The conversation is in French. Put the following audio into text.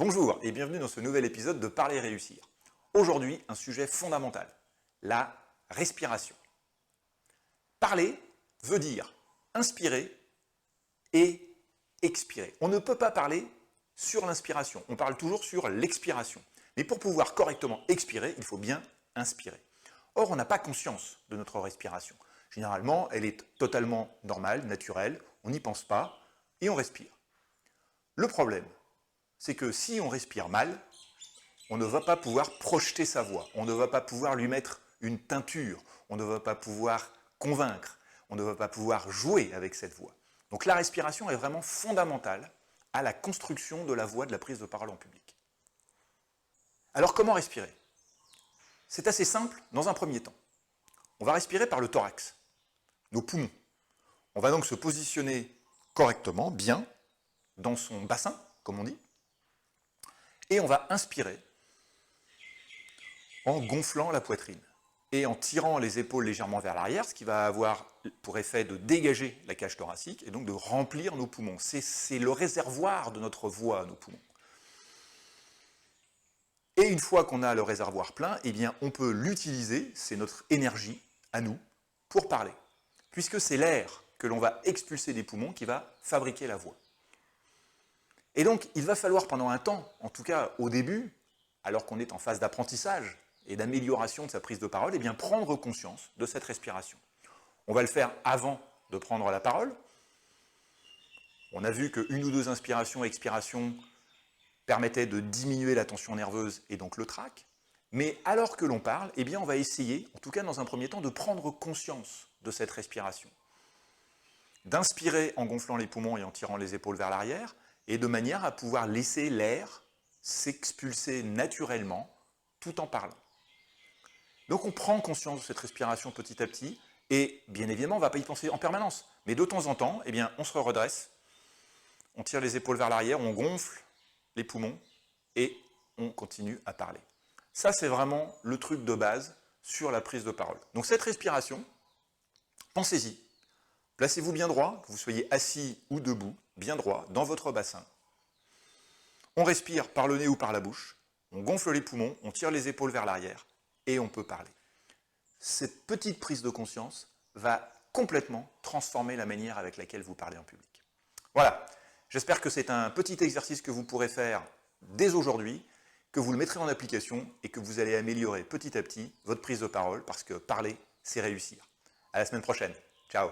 Bonjour et bienvenue dans ce nouvel épisode de Parler et réussir. Aujourd'hui, un sujet fondamental, la respiration. Parler veut dire inspirer et expirer. On ne peut pas parler sur l'inspiration, on parle toujours sur l'expiration. Mais pour pouvoir correctement expirer, il faut bien inspirer. Or, on n'a pas conscience de notre respiration. Généralement, elle est totalement normale, naturelle, on n'y pense pas et on respire. Le problème, c'est que si on respire mal, on ne va pas pouvoir projeter sa voix, on ne va pas pouvoir lui mettre une teinture, on ne va pas pouvoir convaincre, on ne va pas pouvoir jouer avec cette voix. Donc la respiration est vraiment fondamentale à la construction de la voix de la prise de parole en public. Alors comment respirer? C'est assez simple dans un premier temps. On va respirer par le thorax, nos poumons. On va donc se positionner correctement, bien, dans son bassin, comme on dit, et on va inspirer en gonflant la poitrine et en tirant les épaules légèrement vers l'arrière, ce qui va avoir pour effet de dégager la cage thoracique et donc de remplir nos poumons. C'est le réservoir de notre voix, nos poumons. Et une fois qu'on a le réservoir plein, eh bien, on peut l'utiliser, c'est notre énergie à nous, pour parler. Puisque c'est l'air que l'on va expulser des poumons qui va fabriquer la voix. Et donc, il va falloir pendant un temps, en tout cas au début, alors qu'on est en phase d'apprentissage et d'amélioration de sa prise de parole, eh bien, prendre conscience de cette respiration. On va le faire avant de prendre la parole. On a vu qu'une ou deux inspirations et expirations permettaient de diminuer la tension nerveuse et donc le trac. Mais alors que l'on parle, eh bien, on va essayer, en tout cas dans un premier temps, de prendre conscience de cette respiration. D'inspirer en gonflant les poumons et en tirant les épaules vers l'arrière, et de manière à pouvoir laisser l'air s'expulser naturellement tout en parlant. Donc on prend conscience de cette respiration petit à petit, et bien évidemment on ne va pas y penser en permanence, mais de temps en temps, eh bien, on se redresse, on tire les épaules vers l'arrière, on gonfle les poumons, et on continue à parler. Ça c'est vraiment le truc de base sur la prise de parole. Donc cette respiration, pensez-y. Placez-vous bien droit, que vous soyez assis ou debout, bien droit, dans votre bassin. On respire par le nez ou par la bouche, on gonfle les poumons, on tire les épaules vers l'arrière, et on peut parler. Cette petite prise de conscience va complètement transformer la manière avec laquelle vous parlez en public. Voilà, j'espère que c'est un petit exercice que vous pourrez faire dès aujourd'hui, que vous le mettrez en application et que vous allez améliorer petit à petit votre prise de parole, parce que parler, c'est réussir. À la semaine prochaine. Ciao.